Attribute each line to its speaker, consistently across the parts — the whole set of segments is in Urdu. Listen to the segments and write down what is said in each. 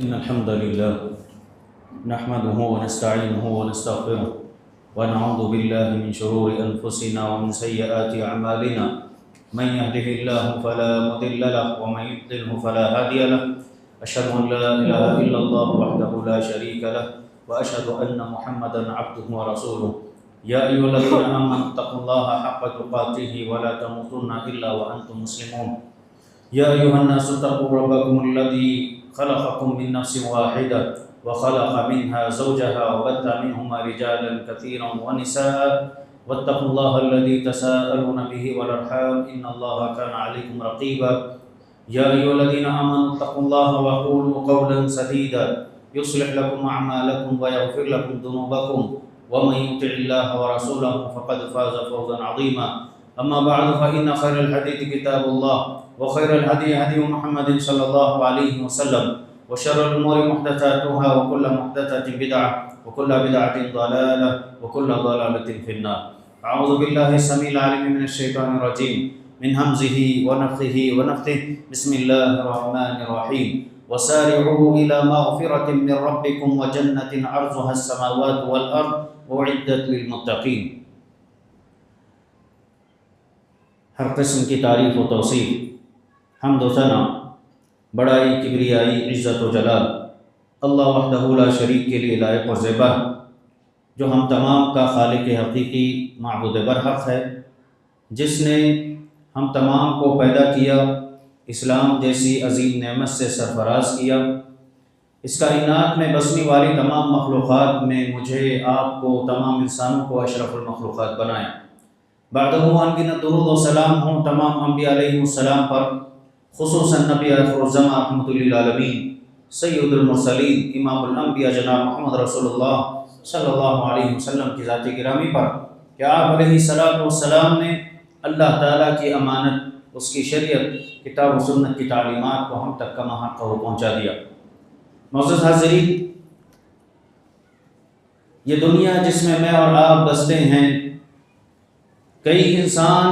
Speaker 1: إن الحمد لله نحمده ونستعينه ونستغفره ونعوذ بالله من شرور أنفسنا ومن سيئات أعمالنا من يهده الله فلا مضل له ومن يضلل فلا هادي له أشهد أن لا إله إلا الله وحده لا شريك له وأشهد أن محمدا عبده ورسوله يا أيها الذين آمنوا اتقوا الله حق تقاته ولا تموتن إلا وأنتم مسلمون يا أيها الناس اتقوا ربكم الذي خلقكم من نفس واحدة وخلق منها زوجها وبث منهما رجالا كثيرا ونساء واتقوا الله الذي تساءلون به والأرحام إن الله كان عليكم رقيبا يا أيها الذين آمنوا اتقوا الله وقولوا قولا سديدا يصلح لكم أعمالكم ويغفر لكم ذنوبكم ومن يطع الله ورسوله فقد فاز فوزا عظيما أما بعد فإن خير الحديث كتاب الله وخير الهدي هدي محمد صلى الله عليه وسلم وشر الأمور محدثاتها وكل محدثة بدعة وكل بدعة ضلالة وكل ضلالة في النار. أعوذ بالله السميع العليم من الشيطان الرجيم من همزه ونفخه ونفثه. بسم الله الرحمن الرحيم. وسارعوا إلى مغفرة من ربكم وجنة عرضها السماوات والأرض أعدت للمتقين. ہر قسم کی تعریف و توصیف، حمد و ثنا، بڑائی، کبریائی، عزت و جلال اللہ وحدہ لا شریک کے لیے لائق و زیبا، جو ہم تمام کا خالق حقیقی معبود برحق ہے، جس نے ہم تمام کو پیدا کیا، اسلام جیسی عظیم نعمت سے سرفراز کیا، اس کائنات میں بسنے والی تمام مخلوقات میں مجھے، آپ کو، تمام انسانوں کو اشرف المخلوقات بنایا۔ بعدہ انگنت درود و سلام ہوں تمام انبیاء علیہ السلام پر، خصوصاً نبی آخر الزمان رحمۃ للعالمین، سید المرسلین، امام الانبیاء جناب محمد رسول اللہ صلی اللہ علیہ وسلم کی ذات گرامی پر کہ آپ علیہ السلام نے اللہ تعالیٰ کی امانت، اس کی شریعت، کتاب و سنت کی تعلیمات کو ہم تک کما حق کو پہنچا دیا۔ معزز حاضرین، یہ دنیا جس میں میں اور آپ بستے ہیں، کئی انسان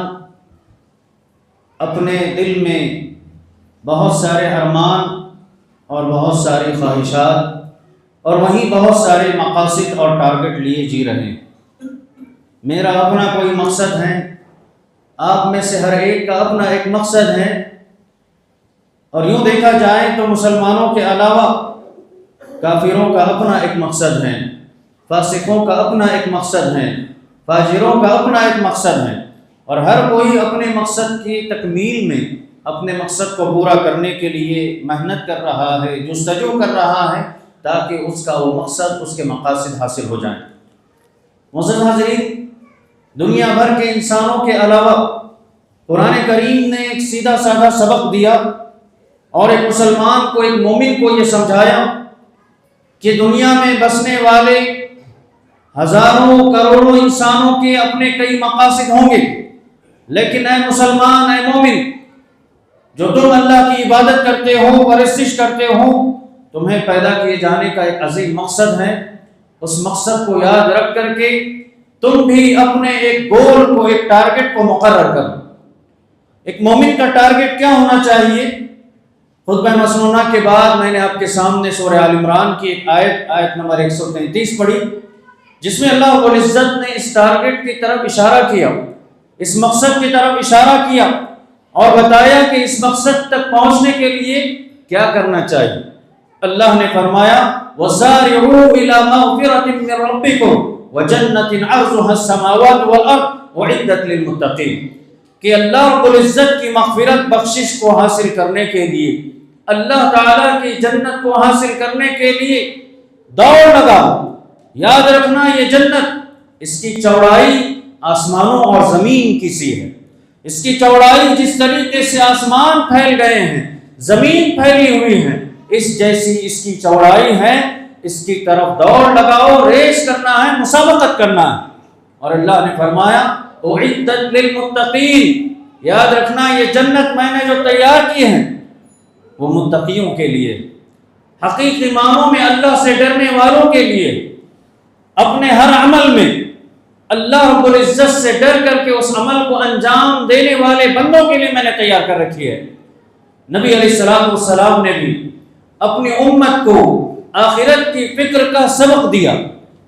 Speaker 1: اپنے دل میں بہت سارے ارمان اور بہت ساری خواہشات اور وہیں بہت سارے مقاصد اور ٹارگٹ لیے جی رہے ہیں۔ میرا اپنا کوئی مقصد ہے، آپ میں سے ہر ایک کا اپنا ایک مقصد ہے، اور یوں دیکھا جائے تو مسلمانوں کے علاوہ کافروں کا اپنا ایک مقصد ہے، فاسقوں کا اپنا ایک مقصد ہے، فاجروں کا اپنا ایک مقصد ہے، اور ہر کوئی اپنے مقصد کی تکمیل میں، اپنے مقصد کو پورا کرنے کے لیے محنت کر رہا ہے، جستجو کر رہا ہے، تاکہ اس کا وہ مقصد، اس کے مقاصد حاصل ہو جائیں۔ معزز حاضرین، دنیا بھر کے انسانوں کے علاوہ قرآن کریم نے ایک سیدھا سادہ سبق دیا، اور ایک مسلمان کو، ایک مومن کو یہ سمجھایا کہ دنیا میں بسنے والے ہزاروں کروڑوں انسانوں کے اپنے کئی مقاصد ہوں گے، لیکن اے مسلمان، اے مومن، جو تم اللہ کی عبادت کرتے ہو، پرستش کرتے ہو، تمہیں پیدا کیے جانے کا ایک عظیم مقصد ہے۔ اس مقصد کو یاد رکھ کر کے تم بھی اپنے ایک گول کو، ایک ٹارگٹ کو مقرر کرو۔ ایک مومن کا ٹارگٹ کیا ہونا چاہیے؟ خطبہ مسنونہ کے بعد میں نے آپ کے سامنے سورہ آل عمران کی ایک آیت نمبر 133 پڑھی، جس میں اللہ رب العزت نے اس ٹارگٹ کی طرف اشارہ کیا، اس مقصد کی طرف اشارہ کیا، اور بتایا کہ اس مقصد تک پہنچنے کے لیے کیا کرنا چاہیے۔ اللہ نے فرمایا وَسَارِعُوا إِلَى مَغْفِرَةٍ مِّن رَبِّكُمْ وَجَنَّةٍ عَرْضُهَا السَّمَاوَاتُ وَالْأَرْضُ أُعِدَّتْ لِلْمُتَّقِينَ، کہ اللہ رب العزت کی مغفرت، بخشش کو حاصل کرنے کے لیے، اللہ تعالیٰ کی جنت کو حاصل کرنے کے لیے دوڑ لگاؤ۔ یاد رکھنا، یہ جنت، اس کی چوڑائی آسمانوں اور زمین کی سی ہے۔ اس کی چوڑائی جس طریقے سے آسمان پھیل گئے ہیں، زمین پھیلی ہوئی ہے، اس جیسی اس کی چوڑائی ہے۔ اس کی طرف دوڑ لگاؤ، ریس کرنا ہے، مسابقت کرنا ہے۔ اور اللہ نے فرمایا اعدت للمتقین، یاد رکھنا، یہ جنت میں نے جو تیار کی ہے وہ متقیوں کے لیے، حقیقی معنوں میں اللہ سے ڈرنے والوں کے لیے، اپنے ہر عمل میں اللہ رب العزت سے ڈر کر کے اس عمل کو انجام دینے والے بندوں کے لیے میں نے تیار کر رکھی ہے۔ نبی علیہ السلام نے بھی اپنی امت کو آخرت کی فکر کا سبق دیا،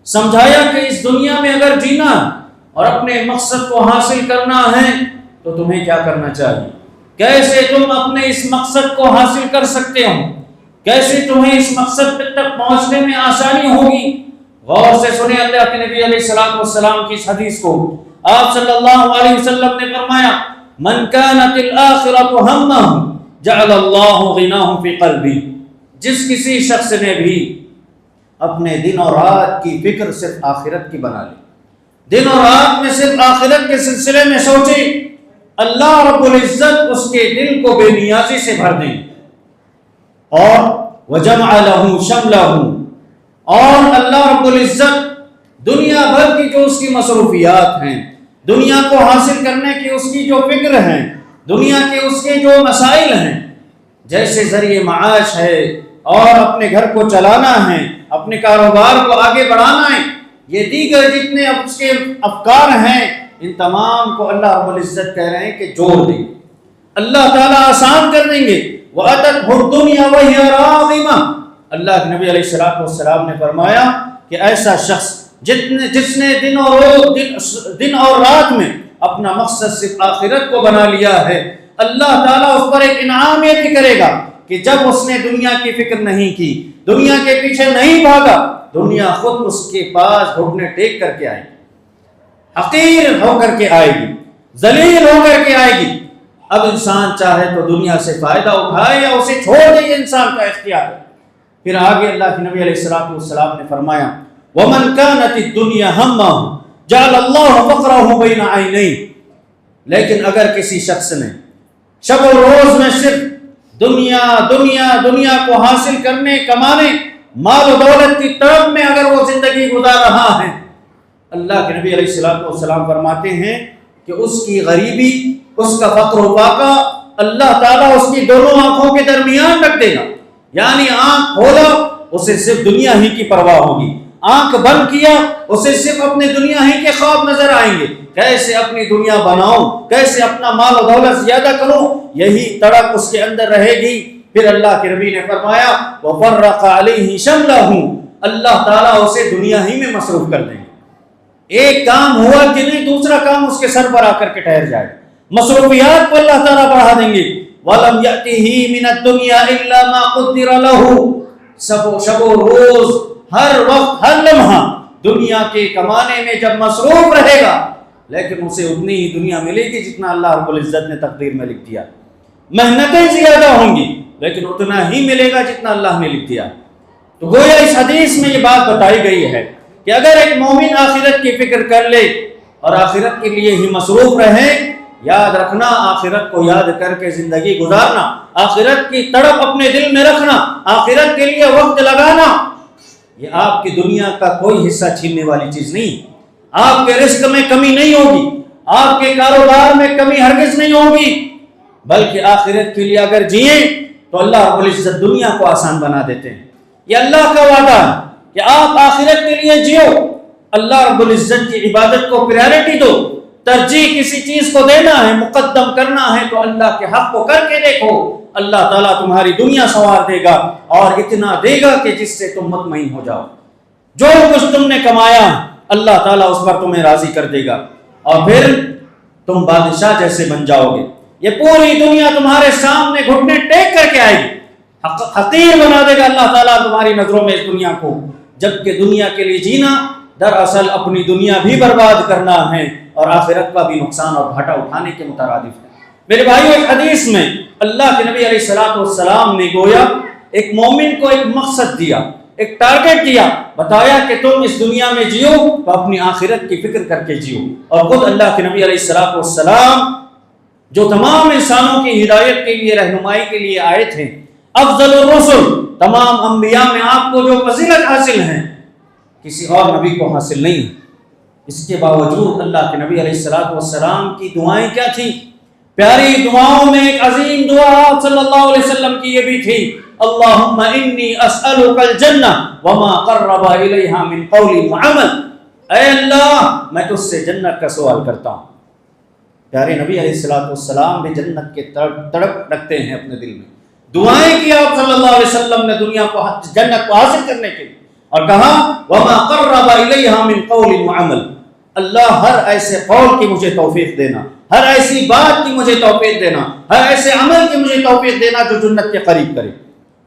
Speaker 1: سمجھایا کہ اس دنیا میں اگر جینا اور اپنے مقصد کو حاصل کرنا ہے تو تمہیں کیا کرنا چاہیے، کیسے تم اپنے اس مقصد کو حاصل کر سکتے ہو، کیسے تمہیں اس مقصد تک پہنچنے میں آسانی ہوگی۔ غور سے سنیں اللہ کے نبی علیہ الصلوۃ والسلام کی اس حدیث کو۔ آپ صلی اللہ علیہ وسلم نے فرمایا من كانت الآخرۃ ہمہ جعل اللہ غناہ فی قلبہ، جس کسی شخص نے بھی اپنے دن اور رات کی فکر صرف آخرت کی بنا لی، دن اور رات میں صرف آخرت کے سلسلے میں سوچے، اللہ رب العزت اس کے دل کو بے نیازی سے بھر دیں اور وجمع له شملہ، اور اللہ رب العزت دنیا بھر کی جو اس کی مصروفیات ہیں، دنیا کو حاصل کرنے کی اس کی جو فکر ہے، دنیا کے اس کے جو مسائل ہیں، جیسے ذریعہ معاش ہے اور اپنے گھر کو چلانا ہے، اپنے کاروبار کو آگے بڑھانا ہے، یہ دیگر جتنے اس کے افکار ہیں، ان تمام کو اللہ رب العزت کہہ رہے ہیں کہ جوڑ دیں، اللہ تعالیٰ آسان کر دیں گے۔ وَأَتَتْهُ الدُّنْيَا وَهِيَ رَاغِمَةٌ، اللہ کے نبی علیہ الصلوۃ والسلام نے فرمایا کہ ایسا شخص جس نے دن اور رات میں اپنا مقصد صرف آخرت کو بنا لیا ہے، اللہ تعالیٰ اس پر ایک انعام یہ بھی کرے گا کہ جب اس نے دنیا کی فکر نہیں کی، دنیا کے پیچھے نہیں بھاگا، دنیا خود اس کے پاس گھٹنے ٹیک کر کے آئے گی، حقیر ہو کر کے آئے گی، ذلیل ہو کر کے آئے گی۔ اب انسان چاہے تو دنیا سے فائدہ اٹھائے یا اسے چھوڑ دے، یہ انسان کا اختیار ہے۔ پھر آگے اللہ کے نبی علیہ الصلوۃ والسلام نے فرمایا وَمَنْ كَانَتِ الدُّنْيَا هَمَّهُ جَعَلَ اللَّهُ فَقْرَهُ بَيْنَ عَيْنَيْهِ، لیکن اگر کسی شخص نے شب و روز میں صرف دنیا دنیا دنیا کو حاصل کرنے، کمانے، مال و دولت کی طرف میں اگر وہ زندگی گزار رہا ہے، اللہ کے نبی علیہ الصلوۃ والسلام فرماتے ہیں کہ اس کی غریبی، اس کا فقر و فاقہ اللہ تعالیٰ اس کی دونوں آنکھوں کے درمیان رکھ دے گا، یعنی آنکھ کھولا اسے صرف دنیا ہی کی پرواہ ہوگی، آنکھ بند کیا اسے صرف اپنے دنیا ہی کے خواب نظر آئیں گے، کیسے اپنی دنیا بناؤں، کیسے اپنا مال و دولت زیادہ کروں، یہی تڑپ اس کے اندر رہے گی۔ پھر اللہ کے نبی نے فرمایا وَفَرَّقَ عَلَيْهِ شَمْلَهُ، اللہ تعالیٰ اسے دنیا ہی میں مصروف کر دیں گے، ایک کام ہوا کہ نہیں دوسرا کام اس کے سر پر آ کر کے ٹھہر جائے، مصروفیات کو اللہ تعالیٰ بڑھا دیں گے۔ وَلَمْ يَأْتِهِ مِنَ الدُّنْيَا إِلَّا مَا قُدِّرَ لَهُ، شب و روز، ہر وقت، ہر لمحہ دنیا کے کمانے میں جب مصروف رہے گا، لیکن اسے اتنی ہی دنیا ملے گی جتنا اللہ رب العزت نے تقدیر میں لکھ دیا، محنتیں زیادہ ہوں گی لیکن اتنا ہی ملے گا جتنا اللہ نے لکھ دیا۔ تو گویا اس حدیث میں یہ بات بتائی گئی ہے کہ اگر ایک مومن آخرت کی فکر کر لے اور آخرت کے لیے ہی مصروف رہے، یاد رکھنا آخرت کو یاد کر کے زندگی گزارنا، آخرت کی تڑپ اپنے دل میں رکھنا، آخرت کے لیے وقت لگانا، یہ آپ کی دنیا کا کوئی حصہ چھیننے والی چیز نہیں، آپ کے رزق میں کمی نہیں ہوگی، آپ کے کاروبار میں کمی ہرگز نہیں ہوگی، بلکہ آخرت کے لیے اگر جئیں تو اللہ رب العزت دنیا کو آسان بنا دیتے ہیں۔ یہ اللہ کا وعدہ ہے کہ آپ آخرت کے لیے جیو، اللہ رب العزت کی عبادت کو پریارٹی دو، ترجیح کسی چیز کو دینا ہے، مقدم کرنا ہے تو اللہ کے حق کو کر کے دیکھو، اللہ تعالیٰ تمہاری دنیا سنوار دے گا اور اتنا دے گا کہ جس سے تم مطمئن ہو جاؤ، جو کچھ تم نے کمایا اللہ تعالیٰ اس پر تمہیں راضی کر دے گا اور پھر تم بادشاہ جیسے بن جاؤ گے، یہ پوری دنیا تمہارے سامنے گھٹنے ٹیک کر کے آئے گی، حقیر بنا دے گا اللہ تعالیٰ تمہاری نظروں میں اس دنیا کو، جبکہ دنیا کے لیے جینا دراصل اپنی دنیا بھی برباد کرنا ہے اور آخرت کا بھی نقصان اور گھاٹا اٹھانے کے مترادف ہے۔ میرے بھائیو، ایک حدیث میں اللہ کے نبی علیہ الصلوۃ والسلام نے گویا ایک مومن کو ایک مقصد دیا، ایک ٹارگٹ دیا، بتایا کہ تم اس دنیا میں جیو تو اپنی آخرت کی فکر کر کے جیو، اور خود اللہ کے نبی علیہ الصلوۃ والسلام جو تمام انسانوں کی ہدایت کے لیے، رہنمائی کے لیے آئے تھے، افضل الرسل، تمام انبیاء میں آپ کو جو فضیلت حاصل ہے کسی اور نبی کو حاصل نہیں، اس کے باوجود اللہ کے نبی علیہ الصلوۃ والسلام کی دعائیں کیا تھیں؟ پیاری دعاؤں میں ایک عظیم دعا آپ صلی اللہ علیہ وسلم کی یہ بھی تھی، اللہم انی اسألک الجنہ وما قرب الیہا من قول وعمل، اے اللہ میں تجھ سے جنت کا سوال کرتا ہوں۔ پیارے نبی علیہ الصلوۃ والسلام بھی جنت کے تڑپ رکھتے ہیں اپنے دل میں، دعائیں کی آپ صلی اللہ علیہ وسلم نے دنیا کو جنت کو حاصل کرنے کے لیے، اور کہا وما قرب الیہا من قول وعمل، اللہ ہر ایسے قول کی مجھے توفیق دینا، ہر ایسی بات کی مجھے توفیق دینا، ہر ایسے عمل کی مجھے توفیق دینا جو جنت کے قریب کرے،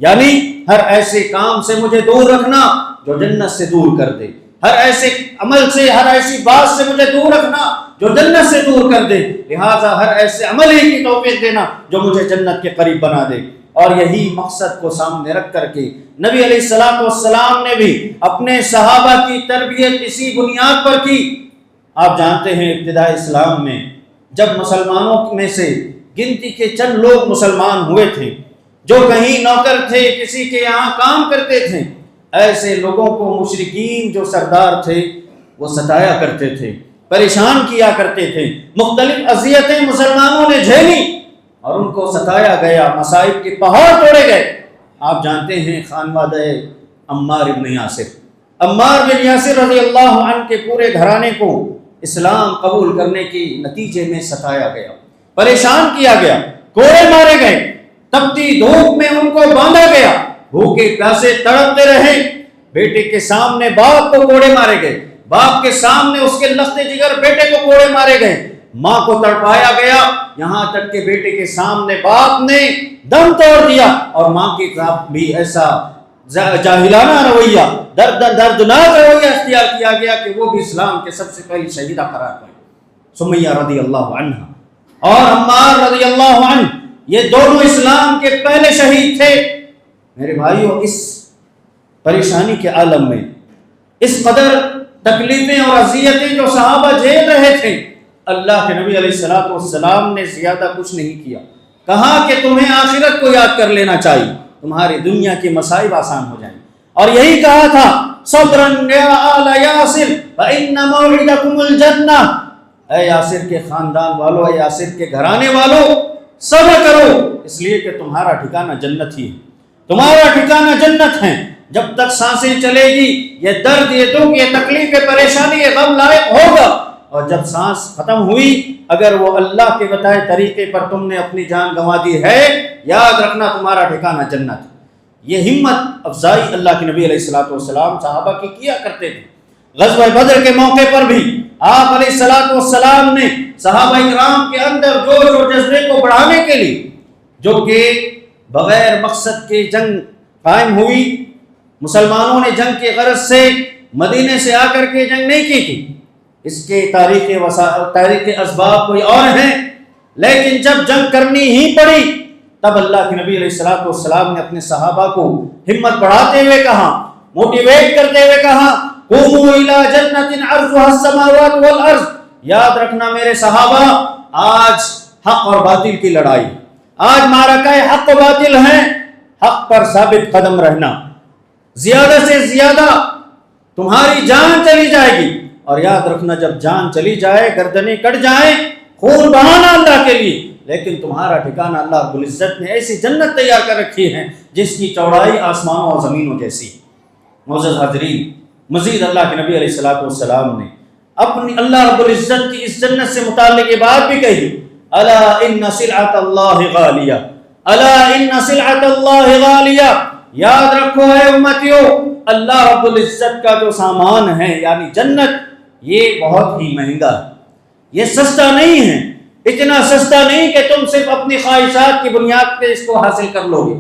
Speaker 1: یعنی ہر ایسے کام سے مجھے دور رکھنا جو جنت سے دور کر دے، ہر ایسے عمل سے، ہر ایسی بات سے مجھے دور رکھنا جو جنت سے دور کر دے، لہٰذا ہر ایسے عمل ہی کی توفیق دینا جو مجھے جنت کے قریب بنا دے۔ اور یہی مقصد کو سامنے رکھ کر کے نبی علیہ السلام نے بھی اپنے صحابہ کی تربیت اسی بنیاد پر کی۔ آپ جانتے ہیں ابتداء اسلام میں جب مسلمانوں میں سے گنتی کے چند لوگ مسلمان ہوئے تھے، جو کہیں نوکر تھے، کسی کے یہاں کام کرتے تھے، ایسے لوگوں کو مشرکین جو سردار تھے وہ ستایا کرتے تھے، پریشان کیا کرتے تھے، مختلف اذیتیں مسلمانوں نے جھیلی اور ان کو ستایا گیا، مصائب کے پہاڑ توڑے گئے۔ آپ جانتے ہیں خانوادہ عمار بن یاسر رضی اللہ عنہ کے پورے گھرانے کو اسلام قبول کرنے کے نتیجے میں ستایا گیا، پریشان کیا گیا، کوڑے مارے گئے، تپتی دھوپ میں ان کو باندھا گیا، بھوکے پیاسے تڑپتے رہے، بیٹے کے سامنے باپ کو کوڑے مارے گئے، باپ کے سامنے اس کے لخت جگر بیٹے کو کوڑے مارے گئے، ماں کو تڑپایا گیا، یہاں تک کہ بیٹے کے سامنے باپ نے دم توڑ دیا، اور ماں کے ساتھ بھی ایسا جاہلانہ رویہ، دردناک رویہ اختیار کیا گیا کہ وہ بھی اسلام کے سب سے پہلی شہیدہ قرار پائی، سمیہ رضی اللہ عنہ اور عمار رضی اللہ عنہ، یہ دونوں اسلام کے پہلے شہید تھے۔ میرے بھائیوں، اس پریشانی کے عالم میں، اس قدر تکلیفیں اور اذیتیں جو صحابہ جھیل رہے تھے، اللہ کے نبی علیہ السلام نے زیادہ کچھ نہیں کیا، کہا کہ تمہیں آخرت کو یاد کر لینا چاہیے، تمہاری دنیا کے مصائب آسان ہو جائیں، اور یہی کہا تھا صبرا یا آل یاسر فإن موعدکم الجنہ، اے یاسر کے خاندان والو، اے یاسر کے گھرانے والو، صبر کرو، اس لیے کہ تمہارا ٹھکانہ جنت ہی ہے، تمہارا ٹھکانہ جنت ہے۔ جب تک سانسیں چلے گی یہ درد، یہ دکھ، یہ تکلیف، یہ پریشانی، یہ غم لاحق ہوگا، اور جب سانس ختم ہوئی اگر وہ اللہ کے بتائے طریقے پر تم نے اپنی جان گنوا دی ہے، یاد رکھنا تمہارا ٹھکانہ جنت۔ یہ ہمت افزائی اللہ کے نبی علیہ السلام صحابہ کی کیا کرتے تھے۔ غزوہ بدر کے موقع پر بھی آپ علیہ السلام نے صحابہ کرام کے اندر جوش اور جذبے کو بڑھانے کے لیے، جو کہ بغیر مقصد کے جنگ قائم ہوئی، مسلمانوں نے جنگ کے غرض سے مدینے سے آ کر کے جنگ نہیں کی تھی، اس کے تاریخ اسباب کوئی اور ہیں، لیکن جب جنگ کرنی ہی پڑی تب اللہ کے نبی علیہ السلام نے اپنے صحابہ کو ہمت بڑھاتے ہوئے کہا، موٹیویٹ کرتے ہوئے کہا، قوموا الی جنت عرضها السماوات والارض، یاد رکھنا میرے صحابہ، آج حق اور باطل کی لڑائی، آج معرکہ حق و باطل ہے، حق پر ثابت قدم رہنا، زیادہ سے زیادہ تمہاری جان چلی جائے گی، اور یاد رکھنا جب جان چلی جائے، گردنیں کٹ جائیں، خون بہانا اللہ کے لیے، لیکن تمہارا ٹھکانہ اللہ رب العزت نے ایسی جنت تیار کر رکھی ہے جس کی چوڑائی آسمانوں اور زمینوں جیسی۔ معزز حاضرین، مزید اللہ کے نبی علیہ السلام نے اپنی اللہ رب العزت کی اس جنت سے متعلق یہ بات بھی کہی، الا ان سلعۃ اللہ غالیہ، الا ان سلعۃ اللہ غالیہ، یاد رکھو اے امتیوں، اللہ رب العزت کا جو سامان ہے یعنی جنت، یہ بہت ہی مہنگا ہے، یہ سستا نہیں ہے، اتنا سستا نہیں کہ تم صرف اپنی خواہشات کی بنیاد پہ اس کو حاصل کر لو گے،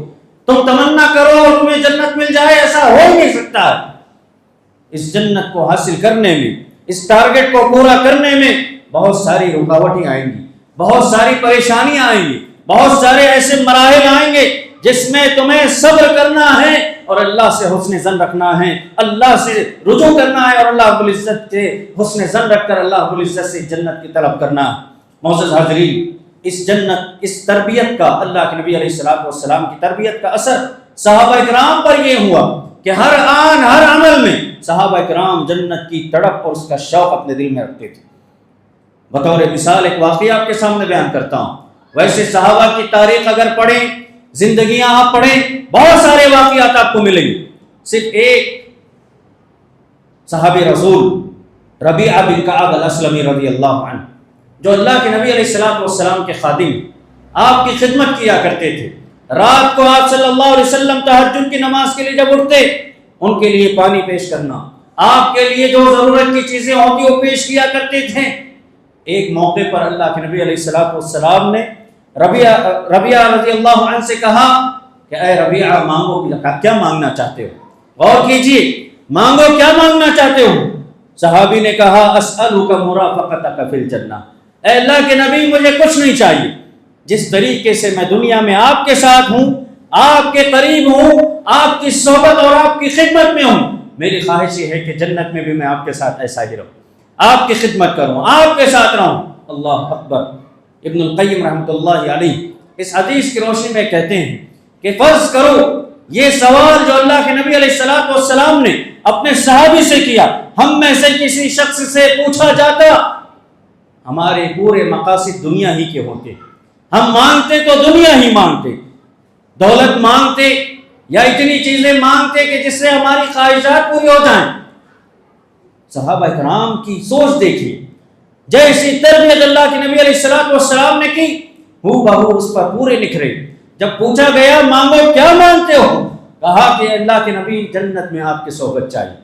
Speaker 1: تم تمنا کرو اور تمہیں جنت مل جائے، ایسا ہو ہی نہیں سکتا ہے۔ اس جنت کو حاصل کرنے میں، اس ٹارگٹ کو پورا کرنے میں بہت ساری رکاوٹیں آئیں گی، بہت ساری پریشانیاں آئیں گی، بہت سارے ایسے مراحل آئیں گے جس میں تمہیں صبر کرنا ہے اور اللہ سے حسن ظن رکھنا ہے، اللہ سے رجوع کرنا ہے اور اللہ رب العزت سے حسن ظن رکھ کر اللہ رب العزت سے جنت کی طلب کرنا ہے۔ معزز حاضرین، اس جنت، اس تربیت کا، اللہ کے نبی علیہ السلام کی تربیت کا اثر صحابہ کرام پر یہ ہوا کہ ہر آن ہر عمل میں صحابہ کرام جنت کی تڑپ اور اس کا شوق اپنے دل میں رکھتے تھے۔ بطور مثال ایک واقعہ آپ کے سامنے بیان کرتا ہوں۔ ویسے صحابہ کی تاریخ اگر پڑھیں، زندگیاں آپ پڑھیں، بہت سارے واقعات آپ کو ملیں گے، صرف ایک صحابی رسول ربیعہ بن کعب الاسلمی رضی اللہ عنہ، جو اللہ کے نبی علیہ السلام کے خادم، آپ کی خدمت کیا کرتے تھے، رات کو آپ صلی اللہ علیہ وسلم تہجد کی نماز کے لیے جب اٹھتے ان کے لیے پانی پیش کرنا، آپ کے لیے جو ضرورت کی چیزیں ہوتی وہ پیش کیا کرتے تھے۔ ایک موقع پر اللہ کے نبی علیہ السلام نے ربیعہ رضی اللہ عنہ سے کہا کہ اے ربیعہ مانگو، کیا مانگنا چاہتے ہو؟ غور کیجیے، مانگو، کیا مانگنا چاہتے ہو؟ صحابی نے کہا اسألک مرافقتک فی الجنہ، اے اللہ کے نبی مجھے کچھ نہیں چاہیے، جس طریقے سے میں دنیا میں آپ کے ساتھ ہوں، آپ کے قریب ہوں، آپ کی صحبت اور آپ کی خدمت میں ہوں، میری خواہش یہ ہے کہ جنت میں بھی میں آپ کے ساتھ ایسا ہی رہوں، آپ کی خدمت کروں، آپ کے ساتھ رہوں۔ اللہ اکبر۔ ابن القیم رحمۃ اللہ علیہ اس حدیث کی روشنی میں کہتے ہیں کہ فرض کرو یہ سوال جو اللہ کے نبی علیہ السلام نے اپنے صحابی سے کیا، ہم میں سے کسی شخص سے پوچھا جاتا، ہمارے پورے مقاصد دنیا ہی کے ہوتے، ہم مانگتے تو دنیا ہی مانگتے، دولت مانگتے یا اتنی چیزیں مانگتے کہ جس سے ہماری خواہشات پوری ہو جائیں۔ صحابہ کرام کی سوچ دیکھیے، جیسی تربیت اللہ کے نبی علیہ السلام نے کی ہو بہو اس پر پورے نکھرے۔ جب پوچھا گیا مانگو، کیا مانگتے ہو؟ کہا کہ اللہ کے نبی جنت میں آپ کی صحبت چاہیے۔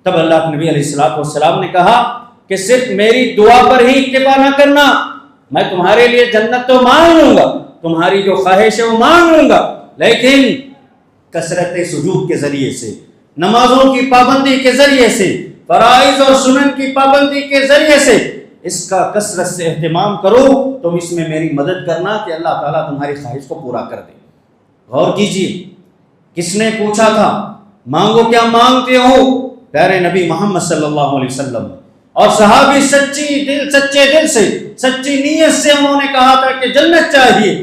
Speaker 1: تب اللہ کے نبی علیہ السلام نے کہا کہ صرف میری دعا پر ہی اکتفا نہ کرنا، میں تمہارے لیے جنت تو مانگ لوں گا، تمہاری جو خواہش ہے وہ مانگ لوں گا، لیکن کثرت سجود کے ذریعے سے، نمازوں کی پابندی کے ذریعے سے، فرائض اور سنن کی پابندی کے ذریعے سے اس کا کثرت سے اہتمام کرو، تم اس میں میری مدد کرنا کہ اللہ تعالیٰ تمہاری خواہش کو پورا کر دے۔ غور کیجیے، کس نے پوچھا تھا مانگو کیا مانگتے ہو؟ پیارے نبی محمد صلی اللہ علیہ وسلم۔ اور صحابی سچے دل سے، سچی نیت سے انہوں نے کہا تھا کہ جنت چاہیے،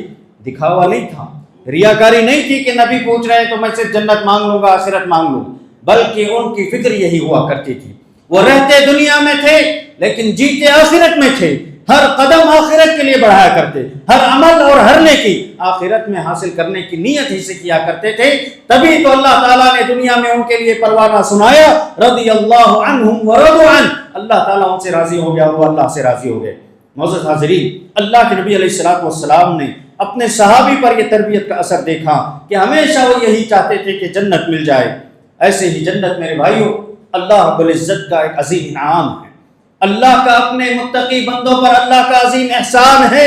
Speaker 1: دکھاوا نہیں تھا، ریاکاری نہیں تھی کہ نبی پوچھ رہے ہیں تو میں صرف جنت مانگ لوں گا، آخرت مانگ لوں گا، بلکہ ان کی فکر یہی ہوا کرتی تھی۔ وہ رہتے دنیا میں تھے لیکن جیتے آخرت میں تھے، ہر قدم آخرت کے لیے بڑھایا کرتے، ہر عمل اور ہر نیکی آخرت میں حاصل کرنے کی نیت ہی سے کیا کرتے تھے۔ تبھی تو اللہ تعالیٰ نے دنیا میں ان کے لیے پروانہ سنایا، رضی اللہ عنہم ورضوا عنہ، اللہ تعالیٰ ان سے راضی ہو گیا، وہ اللہ سے راضی ہو گئے۔ معزز حاضرین، اللہ کے نبی علیہ السلام نے اپنے صحابی پر یہ تربیت کا اثر دیکھا کہ ہمیشہ وہ یہی چاہتے تھے کہ جنت مل جائے۔ ایسے ہی جنت میرے بھائیوں اللہ رب العزت کا ایک عظیم انعام ہے، اللہ کا اپنے متقی بندوں پر اللہ کا عظیم احسان ہے۔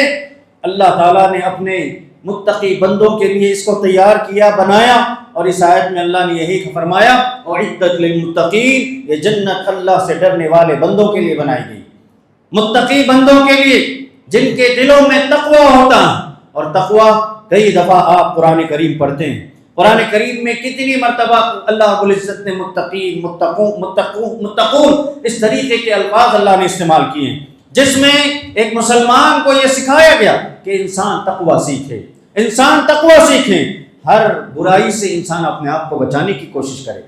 Speaker 1: اللہ تعالیٰ نے اپنے متقی بندوں کے لیے اس کو تیار کیا، بنایا، اور اس آیت میں اللہ نے یہی فرمایا اعدت للمتقین، یہ جنت اللہ سے ڈرنے والے بندوں کے لیے بنائی گئی، متقی بندوں کے لیے جن کے دلوں میں تقوی ہوتا ہے۔ اور تقوی کئی دفعہ آپ قرآن کریم پڑھتے ہیں، قرآن کریم میں کتنی مرتبہ اللہ رب العزت نے متقین، متقون اس طریقے کے الفاظ اللہ نے استعمال کیے ہیں، جس میں ایک مسلمان کو یہ سکھایا گیا کہ انسان تقوی سیکھے، انسان تقوی سیکھے، ہر برائی سے انسان اپنے آپ کو بچانے کی کوشش کرے،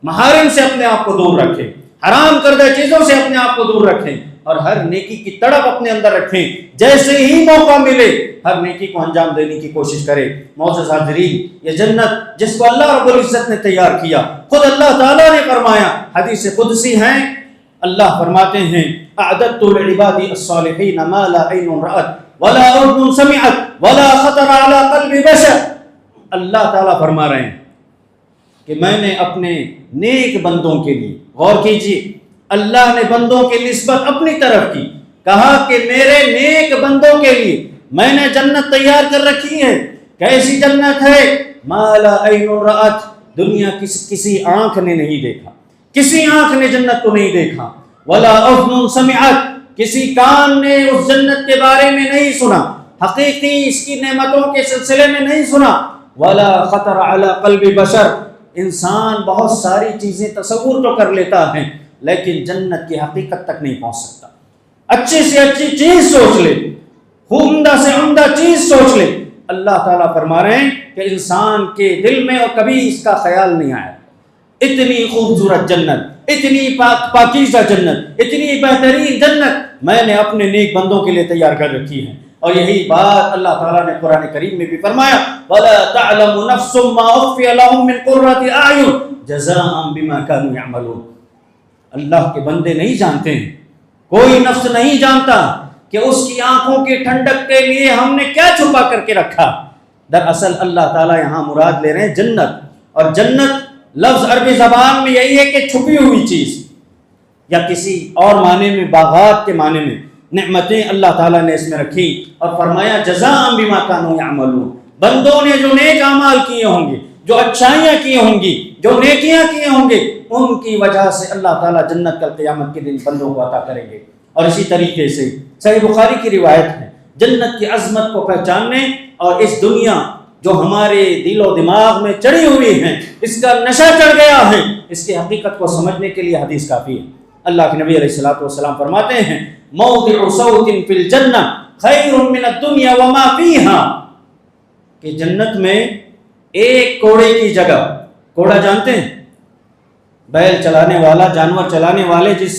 Speaker 1: محارم سے اپنے آپ کو دور رکھے، حرام کردہ چیزوں سے اپنے آپ کو دور رکھیں، اور ہر نیکی کی تڑپ اپنے اندر رکھیں، جیسے ہی موقع ملے ہر نیکی کو انجام دینے کی کوشش کرے۔ معزز حاضرین، یہ جنت جس کو اللہ رب العزت نے تیار کیا، خود اللہ تعالیٰ نے فرمایا، حدیث قدسی ہیں، اللہ فرماتے ہیں اعددت لعبادی الصالحین ما لا عین رأت ولا اذن سمعت ولا خطر علی قلب بشر۔ اللہ تعالیٰ فرما رہے ہیں کہ میں نے اپنے نیک بندوں کے لیے، غور کیجیے، اللہ نے بندوں کی نسبت اپنی طرف کی، کہا کہ میرے نیک بندوں کے لیے میں نے جنت تیار کر رکھی ہے۔ کیسی جنت ہے؟ ما لا عین رأت، دنیا کسی آنکھ نے نہیں دیکھا، کسی آنکھ نے جنت کو نہیں دیکھا، ولا اذن سمعت، کسی کان نے اس جنت کے بارے میں نہیں سنا، حقیقی اس کی نعمتوں کے سلسلے میں نہیں سنا، ولا خطر علی قلب بشر، انسان بہت ساری چیزیں تصور تو کر لیتا ہے لیکن جنت کی حقیقت تک نہیں پہنچ سکتا۔ اچھی سے اچھی چیز سوچ لے، عمدہ سے عمدہ چیز سوچ لے، اللہ تعالیٰ فرما رہے ہیں کہ انسان کے دل میں اور کبھی اس کا خیال نہیں آیا۔ اتنی خوبصورت جنت، اتنی پاکیزہ جنت، اتنی بہترین جنت میں نے اپنے نیک بندوں کے لیے تیار کر رکھی ہے۔ اور یہی بات اللہ تعالیٰ نے قرآن کریم میں بھی فرمایا وَلَا تَعْلَمُ نَفْسٌ مَّا أُخْفِيَ لَهُم مِّن قُرَّةِ أَعْيُنٍ جَزَاءً بِمَا كَانُوا يَعْمَلُونَ۔ اللہ کے بندے نہیں جانتے ہیں، کوئی نفس نہیں جانتا کہ اس کی آنکھوں کی ٹھنڈک کے لیے ہم نے کیا چھپا کر کے رکھا، دراصل اللہ تعالیٰ یہاں مراد لے رہے ہیں جنت، اور جنت لفظ عربی زبان میں یہی ہے کہ چھپی ہوئی چیز، یا کسی اور معنی میں باغات کے معنی میں نعمتیں اللہ تعالیٰ نے اس میں رکھی، اور فرمایا جزاء بما کانوا یعملون، بندوں نے جو نیک اعمال کیے ہوں گے، جو اچھائیاں کی ہوں گی، جو نیکیاں کیے ہوں گے، ان کی وجہ سے اللہ تعالیٰ جنت کل قیامت کے دن بندوں کو عطا کریں گے۔ اور اسی طریقے سے صحیح بخاری کی روایت ہے، جنت کی عظمت کو پہچاننے اور اس دنیا جو ہمارے دل و دماغ میں چڑھی ہوئی ہے، اس کا نشہ چڑھ گیا ہے، اس کی حقیقت کو سمجھنے کے لیے حدیث کافی ہے۔ اللہ کے نبی علیہ الصلوۃ والسلام فرماتے ہیں موضع صوت فی الجنہ خیر من الدنیا وما فیہا، کہ جنت میں ایک کوڑے کی جگہ، کوڑا جانتے ہیں بیل چلانے والا، جانور چلانے والے جس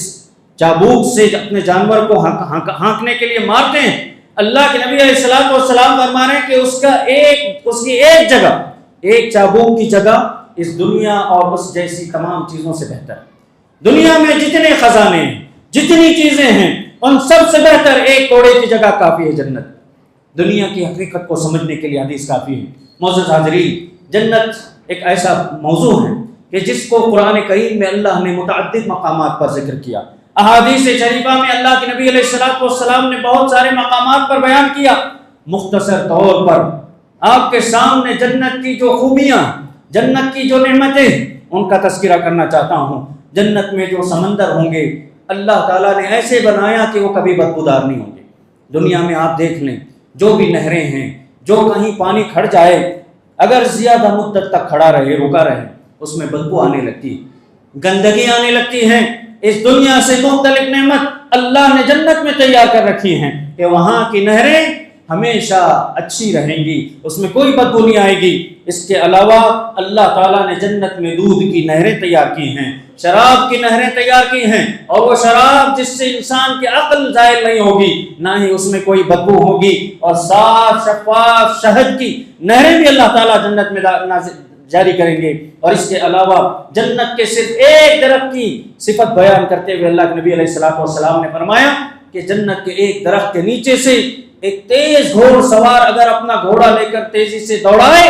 Speaker 1: چابوک سے اپنے جانور کو ہانکنے کے لیے مارتے ہیں، اللہ کے نبی علیہ الصلوۃ والسلام فرما رہے ہیں کہ اس کی ایک جگہ، ایک چابوک کی جگہ اس دنیا اور اس جیسی تمام چیزوں سے بہتر ہے۔ دنیا میں جتنے خزانے ہیں، جتنی چیزیں ہیں، ان سب سے بہتر ایک کوڑے کی جگہ کافی ہے جنت۔ دنیا کی حقیقت کو سمجھنے کے لیے حدیث کافی ہے۔ معزز حاضرین، جنت ایک ایسا موضوع ہے کہ جس کو قرآن کریم میں اللہ نے متعدد مقامات پر ذکر کیا، احادیث شریفہ میں اللہ کے نبی علیہ الصلوۃ والسلام نے بہت سارے مقامات پر بیان کیا۔ مختصر طور پر آپ کے سامنے جنت کی جو خوبیاں، جنت کی جو نعمتیں، ان کا تذکرہ کرنا چاہتا ہوں۔ جنت میں جو سمندر ہوں گے اللہ تعالیٰ نے ایسے بنایا کہ وہ کبھی بدبودار نہیں ہوں گے۔ دنیا میں آپ دیکھ لیں جو بھی نہریں ہیں، جو کہیں پانی کھڑ جائے، اگر زیادہ مدت تک کھڑا رہے، رکا رہے، اس میں بدبو آنے لگتی ہے، گندگی آنے لگتی ہے۔ اس دنیا سے مختلف نعمت اللہ نے جنت میں تیار کر رکھی ہیں کہ وہاں کی نہریں ہمیشہ اچھی رہیں گی، اس میں کوئی بدبو نہیں آئے گی۔ اس کے علاوہ اللہ تعالیٰ نے جنت میں دودھ کی نہریں تیار کی ہیں، شراب کی نہریں تیار کی ہیں، اور وہ شراب جس سے انسان کی عقل زائل نہیں ہوگی، نہ ہی اس میں کوئی بدبو ہوگی، اور صاف شفاف شہد کی نہریں بھی اللہ تعالیٰ جنت میں جاری کریں گے۔ اور اس کے علاوہ جنت کے صرف ایک درخت کی صفت بیان کرتے ہوئے اللہ کے نبی علیہ الصلوۃ والسلام نے فرمایا کہ جنت کے ایک درخت کے نیچے سے ایک تیز گھوڑ سوار اگر اپنا گھوڑا لے کر تیزی سے دوڑائے،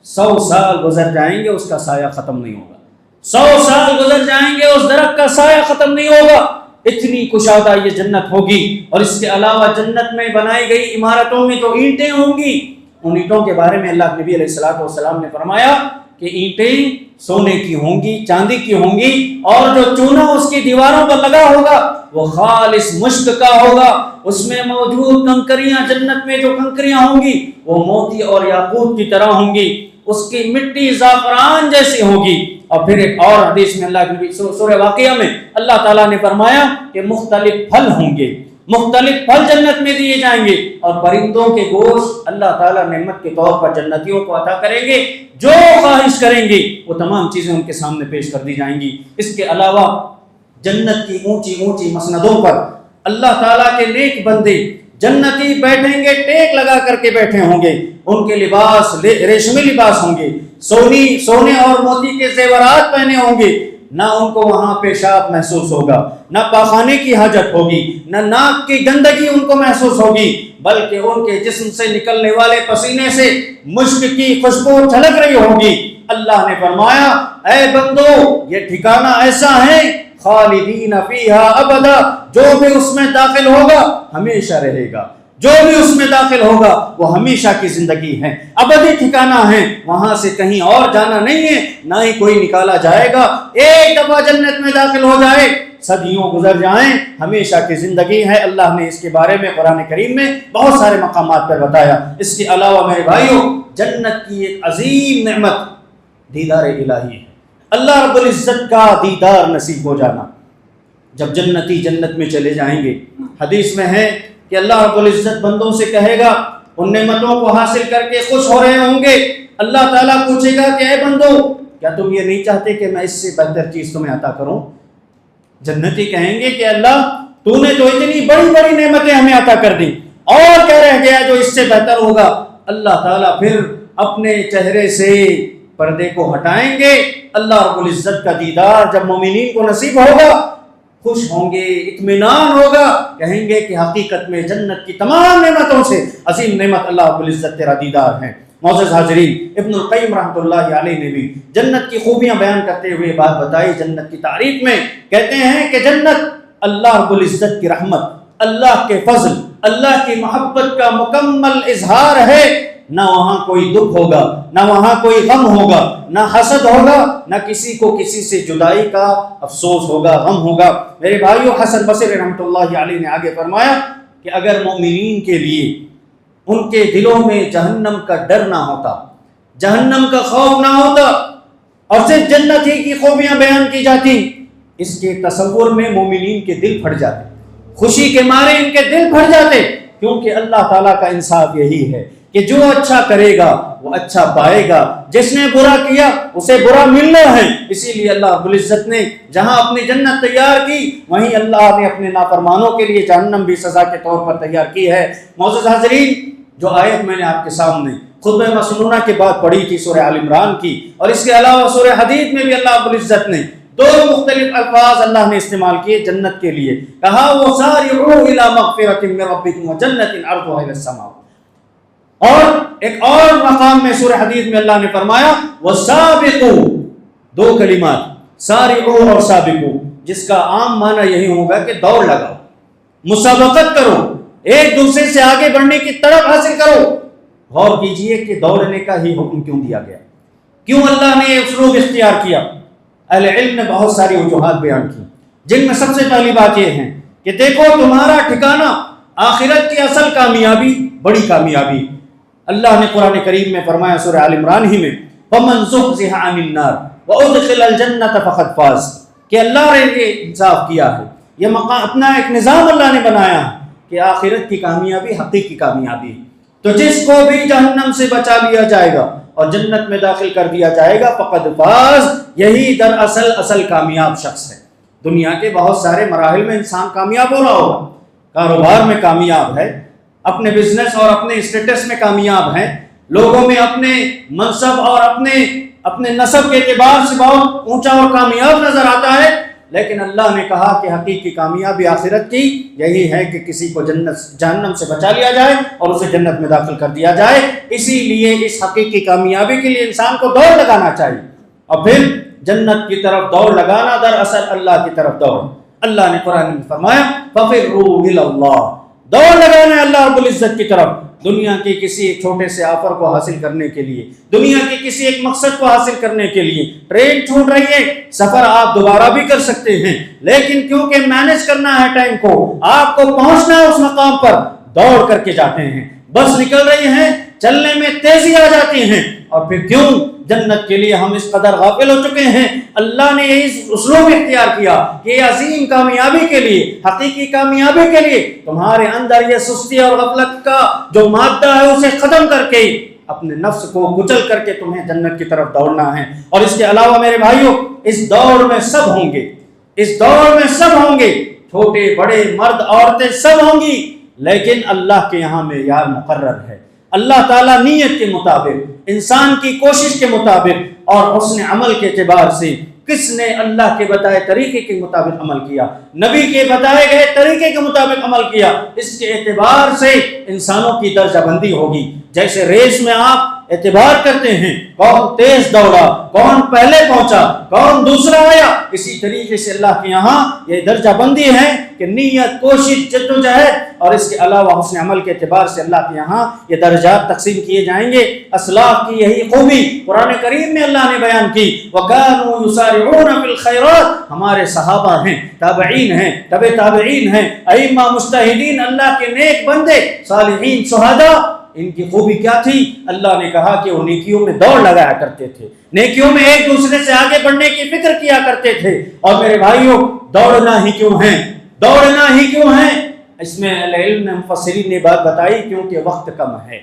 Speaker 1: 100 سال گزر جائیں گے اس کا سایہ ختم نہیں ہوگا، 100 سال گزر جائیں گے اس درخت کا سایہ ختم نہیں ہوگا، اتنی کشادہ یہ جنت ہوگی۔ اور اس کے علاوہ جنت میں بنائی گئی عمارتوں میں جو اینٹیں ہوں گی، ان اینٹوں کے بارے میں اللہ کے نبی علیہ الصلوۃ والسلام نے فرمایا کہ اینٹیں سونے کی ہوں گی، چاندی کی ہوں گی، اور جو چونا اس کی دیواروں پر لگا ہوگا وہ خالص مشک کا ہوگا۔ اس میں موجود کنکریاں، جنت میں جو کنکریاں ہوں گی وہ موتی اور یاقوت کی طرح ہوں گی، اس کی مٹی زعفران جیسی ہوگی۔ اور پھر ایک اور حدیث میں اللہ کے نبی سورہ واقعہ میں اللہ تعالیٰ نے فرمایا کہ مختلف پھل ہوں گے، مختلف پھل جنت میں دیے جائیں گے، اور پرندوں کے گوشت اللہ تعالیٰ نعمت کے طور پر جنتیوں کو عطا کریں گے، جو خواہش کریں گے وہ تمام چیزیں ان کے سامنے پیش کر دی جائیں گی۔ اس کے علاوہ جنت کی اونچی اونچی مسندوں پر اللہ تعالیٰ کے نیک بندے جنتی بیٹھیں گے، ٹیک لگا کر کے بیٹھے ہوں گے، ان کے لباس ریشمی لباس ہوں گے، سونے اور موتی کے زیورات پہنے ہوں گے، نہ ان کو وہاں پیشاب محسوس ہوگا، نہ پاخانے کی حاجت ہوگی، نہ ناک کی گندگی ان کو محسوس ہوگی، بلکہ ان کے جسم سے نکلنے والے پسینے سے مشک کی خوشبو چھلک رہی ہوگی۔ اللہ نے فرمایا اے بندو یہ ٹھکانہ ایسا ہے خالدین فیہا ابدا، جو بھی اس میں داخل ہوگا ہمیشہ رہے گا، جو بھی اس میں داخل ہوگا وہ ہمیشہ کی زندگی ہے، ابدی ٹھکانہ ہے، وہاں سے کہیں اور جانا نہیں ہے، نہ ہی کوئی نکالا جائے گا۔ ایک دفعہ جنت میں داخل ہو جائے صدیوں گزر جائیں، ہمیشہ کی زندگی ہے۔ اللہ نے اس کے بارے میں قرآن کریم میں بہت سارے مقامات پر بتایا۔ اس کے علاوہ میرے بھائیوں جنت کی ایک عظیم نعمت دیدار الہی ہے، اللہ رب العزت کا دیدار نصیب ہو جانا۔ جب جنتی جنت میں چلے جائیں گے، حدیث میں ہے کہ اللہ رب العزت بندوں سے کہے گا، ان نعمتوں کو حاصل کر کے خوش ہو رہے ہوں گے، اللہ تعالیٰ پوچھے گا کہ اے بندو کیا تم یہ نہیں چاہتے کہ میں اس سے بہتر چیز تمہیں عطا کروں؟ جنتی کہیں گے کہ اللہ تو نے تو اتنی بڑی بڑی نعمتیں ہمیں عطا کر دی، اور کیا رہ گیا جو اس سے بہتر ہوگا؟ اللہ تعالیٰ پھر اپنے چہرے سے پردے کو ہٹائیں گے، اللہ رب العزت کا دیدار جب مومنین کو نصیب ہوگا خوش ہوں گے، اطمینان ہوگا، کہیں گے کہ حقیقت میں جنت کی تمام نعمتوں سے عظیم نعمت اللہ رب العزت تیرا دیدار ہے۔ معزز حاضرین، ابن القیم رحمۃ اللہ علیہ نے بھی جنت کی خوبیاں بیان کرتے ہوئے بات بتائی جنت کی تعریف میں. کہتے ہیں کہ جنت اللہ رب العزت کی رحمت، اللہ کے فضل، اللہ کی محبت کا مکمل اظہار ہے. نہ وہاں کوئی دکھ ہوگا، نہ وہاں کوئی غم ہوگا، نہ حسد ہوگا، نہ کسی کو کسی سے جدائی کا افسوس ہوگا، غم ہوگا. میرے بھائیو، حسن بصری رحمۃ اللہ علیہ نے آگے فرمایا کہ اگر مومنین کے لیے ان کے دلوں میں جہنم کا ڈر نہ ہوتا، جہنم کا خوف نہ ہوتا، اور صرف جنت ہی کی خوبیاں بیان کی جاتی، اس کے تصور میں مومنین کے دل پھٹ جاتے، خوشی کے مارے ان کے دل پھٹ جاتے. کیونکہ اللہ تعالیٰ کا انصاف یہی ہے کہ جو اچھا کرے گا وہ اچھا پائے گا، جس نے برا کیا اسے برا ملنا ہے. اسی لیے اللہ رب العزت نے جہاں اپنی جنت تیار کی، وہیں اللہ نے اپنے نافرمانوں کے لیے جہنم بھی سزا کے طور پر تیار کی ہے. معزز حاضرین، جو آیت میں نے آپ کے سامنے خطبہ مسنونہ کے بعد پڑھی تھی سورہ آل عمران کی، اور اس کے علاوہ سورہ حدید میں بھی اللہ رب العزت نے دو مختلف الفاظ اللہ نے استعمال کیے جنت کے لیے. کہا وَسَارِعُوا إِلَىٰ مَغْفِرَةٍ مِّن رَّبِّكُمْ وَجَنَّةٍ عَرْضُهَا إِلَى السَّمَاءِ. اور ایک اور مقام میں سورہ حدید میں اللہ نے فرمایا وَسَابِقُوا، دو کلمات سارعوا اور سابقوا، جس کا عام معنی یہی ہوگا کہ دوڑ لگاؤ، مسابقت کرو، ایک دوسرے سے آگے بڑھنے کی طرف حاصل کرو. غور کیجئے کہ دوڑنے کا ہی حکم کیوں دیا گیا، کیوں اللہ نے یہ اسلوب اختیار کیا. اہل علم نے بہت ساری وجوہات بیان کی، جن میں سب سے پہلی بات یہ ہے کہ دیکھو تمہارا ٹھکانہ آخرت کی اصل کامیابی، بڑی کامیابی. اللہ نے قرآن کریم میں فرمایا سورہ آل عمران ہی میں فَمَنْ زُحْزِحَ عَنِ النَّارِ وَأُدْخِلَ الْجَنَّةَ فَقَدْ فَازَ، کہ اللہ نے یہ انصاف کیا ہے، یہ مقام اپنا ایک نظام اللہ نے بنایا ہے کہ آخرت کی کامیابی حقیقی کامیابی. تو جس کو بھی جہنم سے بچا لیا جائے گا اور جنت میں داخل کر دیا جائے گا فقد فاز، یہی دراصل اصل کامیاب شخص ہے. دنیا کے بہت سارے مراحل میں انسان کامیاب ہو رہا ہوگا، کاروبار میں کامیاب ہے، اپنے بزنس اور اپنے اسٹیٹس میں کامیاب ہے، لوگوں میں اپنے منصب اور اپنے نسب کے اعتبار سے بہت اونچا اور کامیاب نظر آتا ہے. لیکن اللہ نے کہا کہ حقیقی کامیابی آخرت کی یہی ہے کہ کسی کو جہنم سے بچا لیا جائے اور اسے جنت میں داخل کر دیا جائے. اسی لیے اس حقیقی کامیابی کے لیے انسان کو دوڑ لگانا چاہیے، اور پھر جنت کی طرف دوڑ لگانا دراصل اللہ کی طرف دوڑ. اللہ نے قرآن میں فرمایا فَفِرُّوا إِلَى اللَّهِ، دوڑ لگانا ہے اللہ رب العزت کی طرف. دنیا کے کسی ایک چھوٹے سے آفر کو حاصل کرنے کے لیے، دنیا کے کسی ایک مقصد کو حاصل کرنے کے لیے ٹرین چھوٹ رہی ہے، سفر آپ دوبارہ بھی کر سکتے ہیں، لیکن کیونکہ مینج کرنا ہے ٹائم کو، آپ کو پہنچنا ہے اس مقام پر، دوڑ کر کے جاتے ہیں. بس نکل رہی ہیں، چلنے میں تیزی آ جاتی ہیں. اور پھر کیوں جنت کے لیے ہم اس قدر غافل ہو چکے ہیں. اللہ نے یہی اسلوب اختیار کیا کہ عظیم کامیابی کے لیے، حقیقی کامیابی کے لیے تمہارے اندر یہ سستی اور غفلت کا جو مادہ ہے اسے ختم کر کے اپنے نفس کو کچل کر کے تمہیں جنت کی طرف دوڑنا ہے. اور اس کے علاوہ میرے بھائیوں، اس دوڑ میں سب ہوں گے، اس دوڑ میں سب ہوں گے، چھوٹے بڑے مرد عورتیں سب ہوں گی، لیکن اللہ کے یہاں معیار مقرر ہے. اللہ تعالیٰ نیت کے مطابق، انسان کی کوشش کے مطابق اور حسن عمل کے اعتبار سے کس نے اللہ کے بتائے طریقے کے مطابق عمل کیا، نبی کے بتائے گئے طریقے کے مطابق عمل کیا، اس کے اعتبار سے انسانوں کی درجہ بندی ہوگی. جیسے ریس میں آپ اعتبار کرتے ہیں کون تیز دوڑا، کون پہلے پہنچا، کون دوسرا آیا، اسی طریقے سے اللہ کے یہاں یہ درجہ بندی ہے کہ نیت، کوشش، جدوجہد اور اس کے علاوہ حسن عمل کے اعتبار سے اللہ کے یہاں یہ درجات تقسیم کیے جائیں گے. اسلاف کی یہی خوبی قرآن کریم میں اللہ نے بیان کی وَكَانُوا يُسَارِعُونَ فِي الْخَيْرَاتِ، ہمارے صحابہ ہیں، تابعین ہیں، تبع تابعین ہیں، ائمہ مجتہدین، اللہ کے نیک بندے، صالحین، شہداء، ان کی خوبی کیا تھی؟ اللہ نے کہا کہ وہ نیکیوں میں دوڑ لگایا کرتے تھے، نیکیوں میں ایک دوسرے سے آگے بڑھنے کی فکر کیا کرتے تھے. اور میرے بھائیوں، دوڑنا ہی کیوں ہے، دوڑنا ہی کیوں ہے؟ اس میں علم مفسرین نے بات بتائی کیونکہ وقت کم ہے،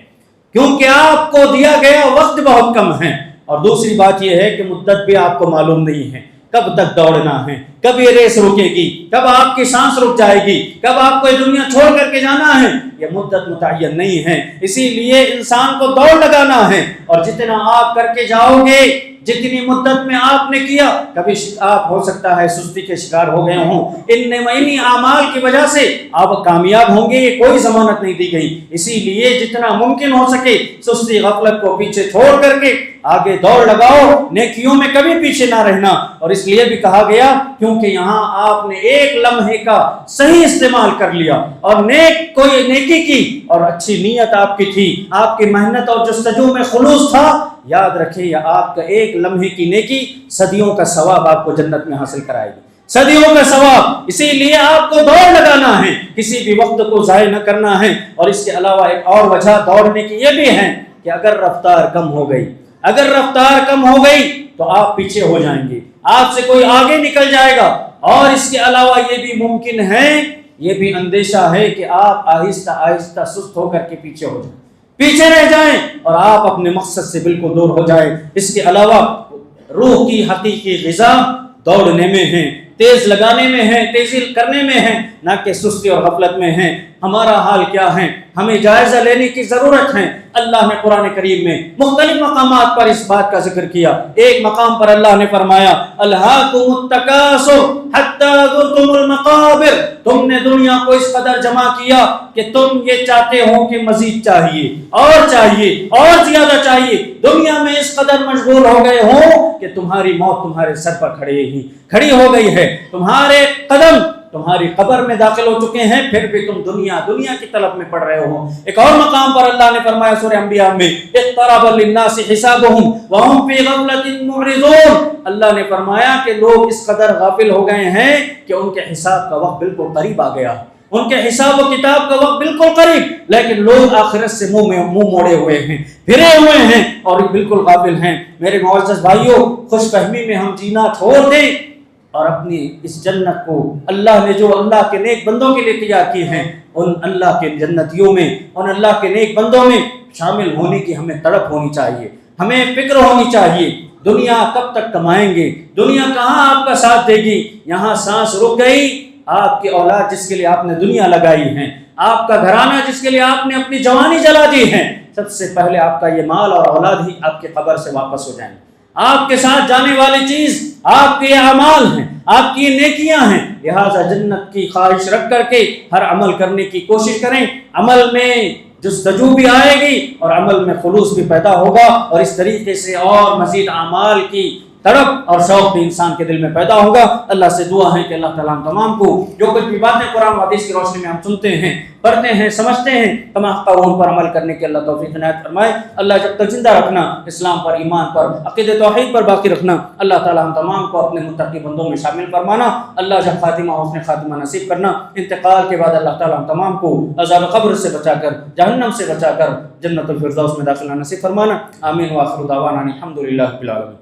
Speaker 1: کیونکہ آپ کو دیا گیا وقت بہت کم ہے. اور دوسری بات یہ ہے کہ مدت بھی آپ کو معلوم نہیں ہے کب تک دوڑنا ہے، کب یہ ریس رکے گی، کب آپ کی سانس رک جائے گی، کب آپ کو یہ دنیا چھوڑ کر کے جانا ہے، یہ مدت متعین نہیں ہے. اسی لیے انسان کو دوڑ لگانا ہے، اور جتنا آپ کر کے جاؤ گے جتنی مدت میں آپ نے کیا، کبھی آپ ہو سکتا ہے سستی کے شکار ہو گئے ہوں، انہی اعمال کی وجہ سے آپ کامیاب ہوں گے، یہ کوئی ضمانت نہیں دی گئی۔ اسی لیے جتنا ممکن ہو سکے سستی غفلت کو پیچھے چھوڑ کر کے آگے دوڑ لگاؤ، نیکیوں میں کبھی پیچھے نہ رہنا۔ اور اس لیے بھی کہا گیا کیونکہ یہاں آپ نے ایک لمحے کا صحیح استعمال کر لیا اور کوئی نیکی کی اور اچھی نیت آپ کی تھی، آپ کی محنت اور جستجو میں خلوص تھا، یاد رکھیں آپ کا ایک لمحے کی نیکی صدیوں کا ثواب آپ کو جنت میں حاصل کرائے گی، صدیوں کا ثواب۔ اسی لیے آپ کو دوڑ لگانا ہے، کسی بھی وقت کو ضائع نہ کرنا ہے۔ اور اس کے علاوہ ایک اور وجہ دوڑنے کی یہ بھی ہے کہ اگر رفتار کم ہو گئی، اگر رفتار کم ہو گئی تو آپ پیچھے ہو جائیں گے، آپ سے کوئی آگے نکل جائے گا۔ اور اس کے علاوہ یہ بھی ممکن ہے، یہ بھی اندیشہ ہے کہ آپ آہستہ آہستہ سست ہو کر کے پیچھے ہو جائیں، پیچھے رہ جائیں اور آپ اپنے مقصد سے بالکل دور ہو جائیں۔ اس کے علاوہ روح کی حقیقی غذا دوڑنے میں ہے، تیز لگانے میں ہے، تیزی کرنے میں ہے، نہ کہ سستی اور غفلت میں ہے۔ ہمارا حال کیا ہے؟ ہمیں جائزہ لینے کی ضرورت ہے۔ اللہ نے قرآن کریم میں مختلف مقامات پر اس بات کا ذکر کیا۔ ایک مقام پر اللہ نے فرمایا الہاکم التکاثر حتی زرتم المقابر، تم نے دنیا کو اس قدر جمع کیا کہ تم یہ چاہتے ہو کہ مزید چاہیے اور چاہیے اور زیادہ چاہیے، دنیا میں اس قدر مشغول ہو گئے ہو کہ تمہاری موت تمہارے سر پر کھڑی ہو گئی ہے، تمہارے قدم تمہاری قبر میں داخل ہو چکے ہیں، پھر بھی تم دنیا کی طلب میں پڑ رہے ہو۔ ایک اور مقام پر اللہ نے فرمایا سورہ انبیاء میں اقترب للناس حسابهم وهم في غفلة معرضون، اللہ نے فرمایا کہ لوگ اس قدر غافل ہو گئے ہیں کہ ان کے حساب کا وقت بالکل قریب آ گیا، ان کے حساب و کتاب کا وقت بالکل قریب، لیکن لوگ آخرت سے منہ موڑے ہوئے ہیں، پھرے ہوئے ہیں اور بالکل غافل ہیں۔ میرے معزز بھائیوں، خوش فہمی میں ہم جینا چھوڑ دیں اور اپنی اس جنت کو اللہ نے جو اللہ کے نیک بندوں کے لیے تیار کی ہیں، ان اللہ کے جنتیوں میں، ان اللہ کے نیک بندوں میں شامل ہونے کی ہمیں تڑپ ہونی چاہیے، ہمیں فکر ہونی چاہیے۔ دنیا کب تک کمائیں گے؟ دنیا کہاں آپ کا ساتھ دے گی؟ یہاں سانس رک گئی، آپ کی اولاد جس کے لیے آپ نے دنیا لگائی ہے، آپ کا گھرانہ جس کے لیے آپ نے اپنی جوانی جلا دی ہے، سب سے پہلے آپ کا یہ مال اور اولاد ہی آپ کے قبر سے واپس ہو جائیں گے۔ آپ کے ساتھ جانے والی چیز آپ کے اعمال ہیں، آپ کی نیکیاں ہیں، لہذا جنت کی خواہش رکھ کر کے ہر عمل کرنے کی کوشش کریں۔ عمل میں جستجو بھی آئے گی اور عمل میں خلوص بھی پیدا ہوگا، اور اس طریقے سے اور مزید اعمال کی تڑپ اور شوق بھی انسان کے دل میں پیدا ہوگا۔ اللہ سے دعا ہے کہ اللہ تعالیٰ ہم تمام کو جو کچھ بھی باتیں قرآن و حدیث کی روشنی میں ہم سنتے ہیں، پڑھتے ہیں، سمجھتے ہیں، تمام قانون پر عمل کرنے کے اللہ توفیق عنایت فرمائے۔ اللہ جب تک زندہ رکھنا، اسلام پر، ایمان پر، عقیدہ توحید پر باقی رکھنا، اللہ تعالیٰ ہم تمام کو اپنے متقی بندوں میں شامل فرمانا۔ اللہ جب خاتمہ حسن خاتمہ نصیب کرنا، انتقال کے بعد اللہ تعالیٰ ہم تمام کو عذاب قبر سے بچا کر، جہنم سے بچا کر جنت الفردوس میں داخلہ نصیب فرمانا۔ آمین وآخر دعوانا الحمد للہ رب العالمین۔